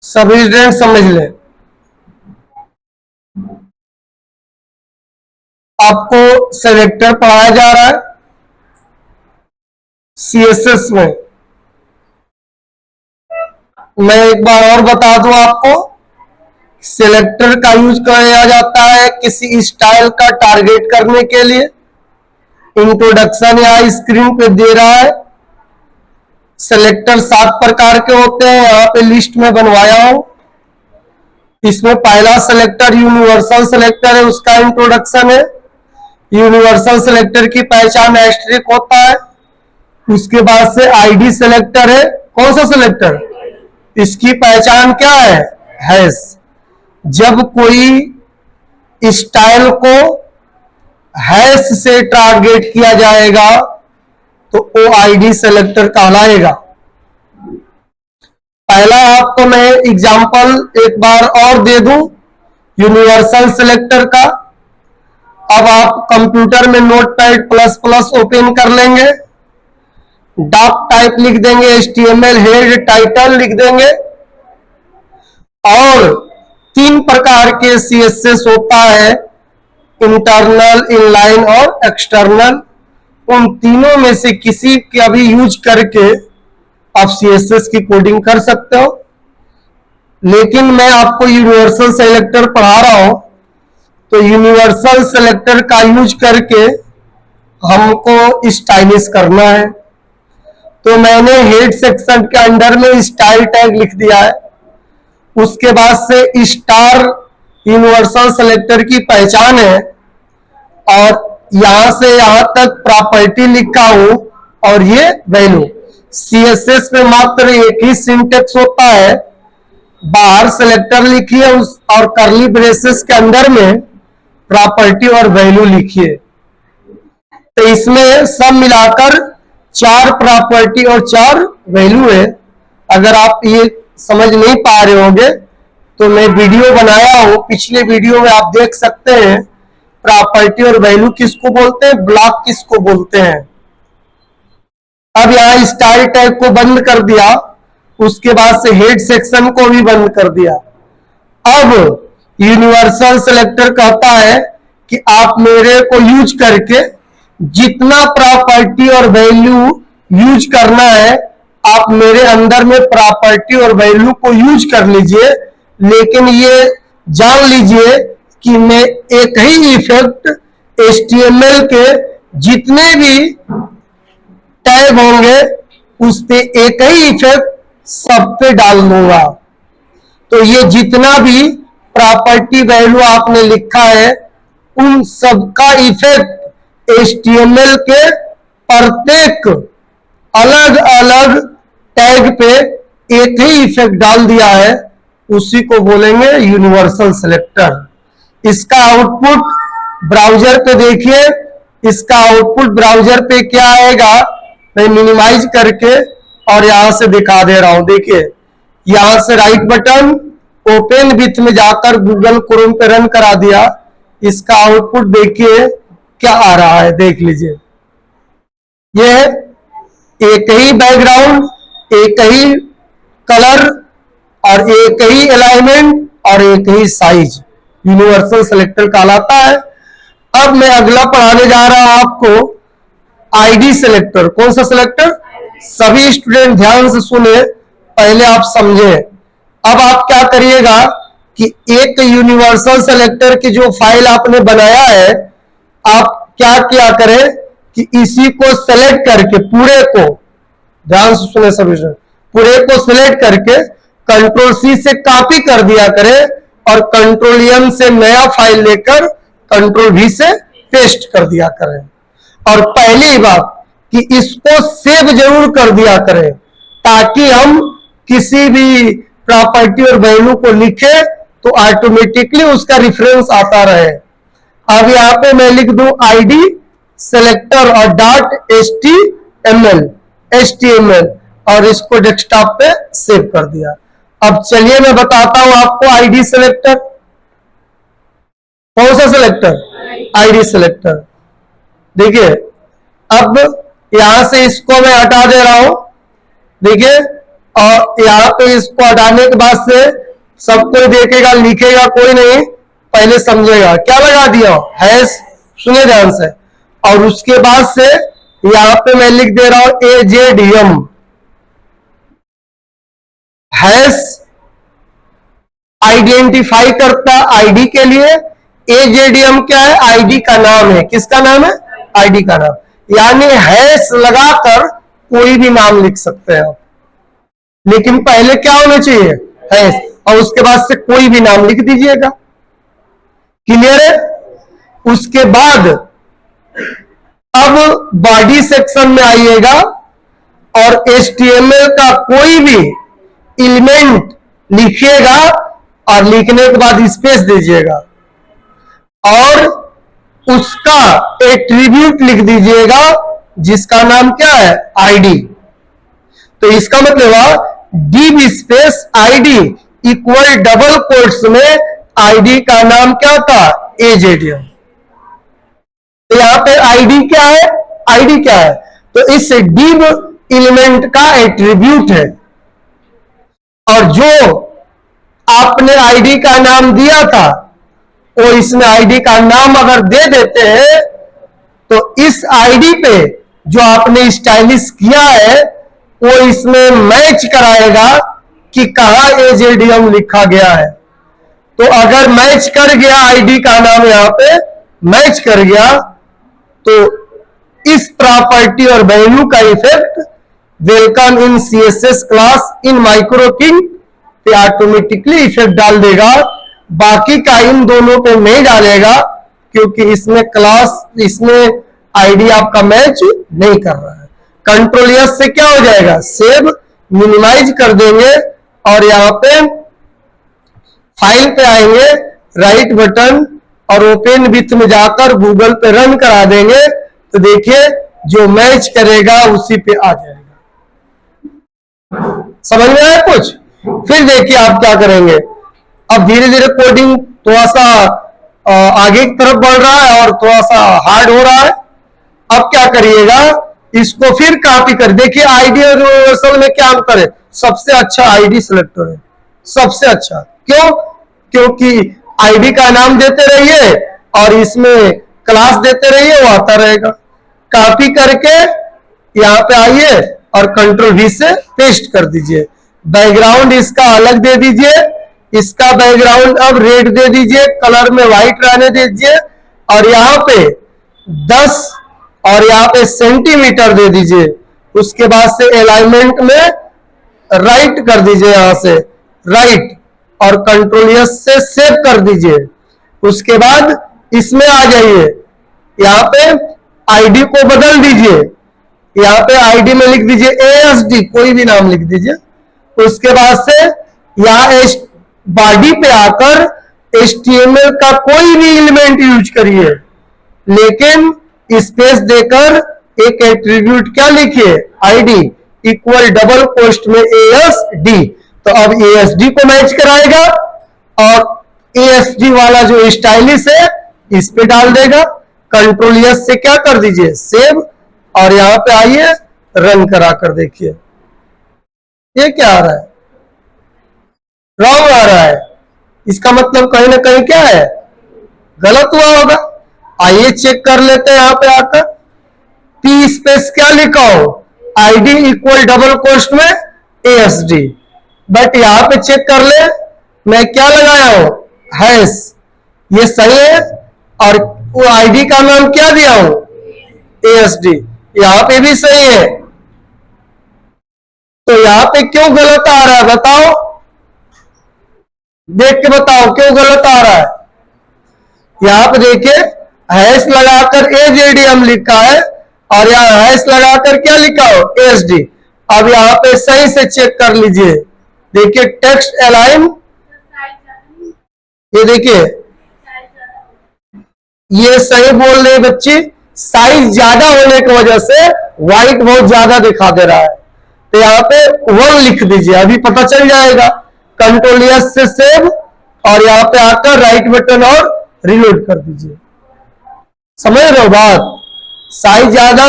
सभी स्टूडेंट समझ लें, आपको सेलेक्टर पढ़ाया जा रहा है सीएसएस में। मैं एक बार और बता दूं आपको, सेलेक्टर का यूज किया जाता है किसी स्टाइल का टारगेट करने के लिए। इंट्रोडक्शन यहाँ स्क्रीन पे दे रहा है। सेलेक्टर 7 प्रकार के होते हैं, यहाँ पे लिस्ट में बनवाया हूं। इसमें पहला सेलेक्टर यूनिवर्सल सेलेक्टर है, उसका इंट्रोडक्शन है। यूनिवर्सल सेलेक्टर की पहचान एस्टेरिक होता है। उसके बाद से आईडी सेलेक्टर है। कौन सा सेलेक्टर? इसकी पहचान क्या है? हैश। जब कोई स्टाइल को हैश से टारगेट किया जाएगा तो वो आईडी सेलेक्टर कहलाएगा। पहला आपको मैं एग्जांपल एक बार और दे दूं यूनिवर्सल सेलेक्टर का। अब आप कंप्यूटर में नोटपैड प्लस प्लस ओपन कर लेंगे, डॉक टाइप लिख देंगे, HTML हेड टाइटल लिख देंगे, और 3 प्रकार के CSS होता है, इंटरनल, इनलाइन और एक्सटर्नल। उन तीनों में से किसी का भी यूज करके आप CSS की कोडिंग कर सकते हो। लेकिन मैं आपको यूनिवर्सल सेलेक्टर पढ़ा रहा हूं, तो यूनिवर्सल सेलेक्टर का यूज करके हमको स्टाइलिश करना है। तो मैंने हेड सेक्शन के अंडर में स्टाइल टैग लिख दिया है। उसके बाद से स्टार यूनिवर्सल सेलेक्टर की पहचान है, और यहां से यहां तक प्रॉपर्टी लिखा हूं, और ये वैल्यू। CSS में मात्र एक ही सिंटेक्स होता है, बाहर सेलेक्टर लिखिए और कर्ली ब्रेसेस के अंदर में प्रॉपर्टी और वैल्यू लिखिए। तो इसमें सब मिलाकर 4 प्रॉपर्टी और 4 वैल्यू है। अगर आप ये समझ नहीं पा रहे होंगे तो मैं वीडियो बनाया हूं, पिछले वीडियो में आप देख सकते हैं प्रॉपर्टी और वैल्यू किसको बोलते हैं, ब्लॉक किसको बोलते हैं। अब यहाँ स्टाइल टैग को बंद कर दिया, उसके बाद से हेड सेक्शन को भी बंद कर दिया। अब यूनिवर्सल सेलेक्टर कहता है कि आप मेरे को यूज करके जितना प्रॉपर्टी और वैल्यू यूज करना है, आप मेरे अंदर में प्रॉपर्टी और वैल्यू को यूज कर लीजिए, लेकिन ये जान लीजिए कि मैं एक ही इफेक्ट HTML के जितने भी टैग होंगे उस पे एक ही इफेक्ट सब पे डाल दूंगा। तो ये जितना भी प्रॉपर्टी वैल्यू आपने लिखा है उन सबका इफेक्ट HTML के प्रत्येक अलग अलग टैग पे एक ही इफेक्ट डाल दिया है, उसी को बोलेंगे यूनिवर्सल सेलेक्टर। इसका आउटपुट ब्राउजर पे देखिए, इसका आउटपुट ब्राउजर पे क्या आएगा, मैं मिनिमाइज करके और यहां से दिखा दे रहा हूं। देखिए, यहां से राइट बटन ओपन विथ में जाकर गूगल क्रोम पे रन करा दिया। इसका आउटपुट देखिए क्या आ रहा है, देख लीजिए। ये एक ही बैकग्राउंड, एक ही कलर और एक ही अलाइनमेंट और एक ही साइज यूनिवर्सल सेलेक्टर कहलाता है। अब मैं अगला पढ़ाने जा रहा हूं आपको आईडी सेलेक्टर। कौन सा सेलेक्टर? सभी स्टूडेंट ध्यान से सुने, पहले आप समझे। अब आप क्या करिएगा कि एक यूनिवर्सल सेलेक्टर की जो फाइल आपने बनाया है, आप क्या किया करें कि इसी को सेलेक्ट करके पूरे को, ध्यान से सुने सभी स्टूडेंट, पूरे को सिलेक्ट करके Ctrl+C से कॉपी कर दिया करें और Ctrl+M से नया फाइल लेकर Ctrl+V से पेस्ट कर दिया करें। और पहली बात कि इसको सेव जरूर कर दिया करें, ताकि हम किसी भी प्रॉपर्टी और वैल्यू को लिखे तो ऑटोमेटिकली उसका रेफरेंस आता रहे। अब यहाँ पे मैं लिख दूं आईडी सेलेक्टर और .html और इसको डेस्कटॉप पे सेव कर दिया। अब चलिए मैं बताता हूं आपको आईडी सेलेक्टर। कौन सा सेलेक्टर? ID selector. देखिए, अब यहां से इसको मैं हटा दे रहा हूं, देखिए, और यहाँ पे इसको हटाने के बाद से सब कोई देखेगा, लिखेगा कोई नहीं, पहले समझेगा। क्या लगा दिया हैश, सुने ध्यान से। और उसके बाद से यहाँ पे मैं लिख दे रहा हूं एजेडीएम। हैश आइडेंटिफाई करता आईडी के लिए, एजेडीएम क्या है, आईडी का नाम है। किसका नाम है, आईडी का नाम। यानी हैश लगाकर कोई भी नाम लिख सकते हैं आप, लेकिन पहले क्या होना चाहिए, हैश, और उसके बाद से कोई भी नाम लिख दीजिएगा। क्लियर है। उसके बाद अब बॉडी सेक्शन में आइएगा और HTML का कोई भी एलिमेंट लिखिएगा और लिखने के बाद स्पेस दीजिएगा और उसका एट्रीब्यूट लिख दीजिएगा जिसका नाम क्या है, आईडी। तो इसका मतलब है div space ID equal double quotes में आईडी का नाम क्या था, एजेडीएम। तो यहां पे आईडी क्या है, आईडी क्या है, तो इस div एलिमेंट का एट्रीब्यूट है। और जो आपने आईडी का नाम दिया था वो इसमें आईडी का नाम अगर दे देते हैं तो इस आईडी पे जो आपने स्टाइलिश किया है वो इसमें मैच कराएगा कि कहां एजेडीएम लिखा गया है। तो अगर मैच कर गया, आईडी का नाम यहां पे मैच कर गया, तो इस प्रॉपर्टी और वैल्यू का effect welcome in CSS class in micro king पे ऑटोमेटिकली इफेक्ट डाल देगा। बाकी का इन दोनों पे नहीं डालेगा क्योंकि इसमें क्लास, इसमें आईडी आपका मैच नहीं कर रहा है। कंट्रोल एस से क्या हो जाएगा, सेव, मिनिमाइज कर देंगे और यहां पे फाइल पे आएंगे, राइट बटन और ओपन विथ में जाकर गूगल पे रन करा देंगे तो देखिए जो मैच करेगा उसी पे आ जाएगा। समझ में आया कुछ। फिर देखिए आप क्या करेंगे। अब धीरे धीरे कोडिंग थोड़ा सा आगे की तरफ बढ़ रहा है और थोड़ा सा हार्ड हो रहा है। अब क्या करिएगा, इसको फिर कॉपी कर, देखिए आईडी और यूनिवर्सल में क्या अंतर है, सबसे अच्छा आईडी सिलेक्टर है, सबसे अच्छा। क्यों, क्योंकि आईडी का नाम देते रहिए और इसमें क्लास देते रहिए, वो आता रहेगा। कॉपी करके यहाँ पे आइए और कंट्रोल वी से पेस्ट कर दीजिए। बैकग्राउंड इसका अलग दे दीजिए, इसका बैकग्राउंड अब रेड दे दीजिए, कलर में व्हाइट रहने दीजिए और यहाँ पे 10 और यहाँ पे सेंटीमीटर दे दीजिए। उसके बाद से अलाइनमेंट में राइट कर दीजिए, यहां से राइट और कंट्रोल एस से सेव कर दीजिए। उसके बाद इसमें आ जाइए, यहाँ पे आईडी को बदल दीजिए, यहाँ पे आईडी में लिख दीजिए ASD, कोई भी नाम लिख दीजिए। उसके बाद से यहाँ बॉडी पे आकर HTML का कोई भी एलिमेंट यूज करिए, लेकिन स्पेस देकर एक एट्रीब्यूट क्या लिखिए, आईडी इक्वल डबल कोष्ट में ASD। तो अब ASD को मैच कराएगा और ASD वाला जो स्टाइलिश है इस पे डाल देगा। कंट्रोल एस से क्या कर दीजिए, सेव, और यहां पे आइए रन करा कर देखिए ये क्या आ रहा है, रॉन्ग आ रहा है। इसका मतलब कहीं ना कहीं क्या है, गलत हुआ होगा। आइए चेक कर लेते हैं। यहां पे आकर पी स्पेस क्या लिखा हो, आईडी इक्वल डबल कोष्ट में ASD, बट यहां पे चेक कर ले मैं क्या लगाया हूं, हैश, ये सही है। और वो आईडी का नाम क्या दिया हूं, ASD, यहां पे भी सही है। तो यहां पे क्यों गलत आ रहा है बताओ, देख के बताओ क्यों गलत आ रहा है। यहां पे देखिए हैश लगाकर AJDM लिखा है और यहां हैश लगाकर क्या लिखा हो, ASD। अब यहां पे सही से चेक कर लीजिए, देखिए टेक्स्ट अलाइन, ये देखिए ये सही बोल रहे बच्चे, साइज ज्यादा होने की वजह से व्हाइट बहुत ज्यादा दिखा दे रहा है। तो यहाँ पे 1 लिख दीजिए, अभी पता चल जाएगा। कंट्रोल एस से सेव और यहाँ पे आकर राइट बटन और रिलोड कर दीजिए। समझ रहे हो बात, साइज ज्यादा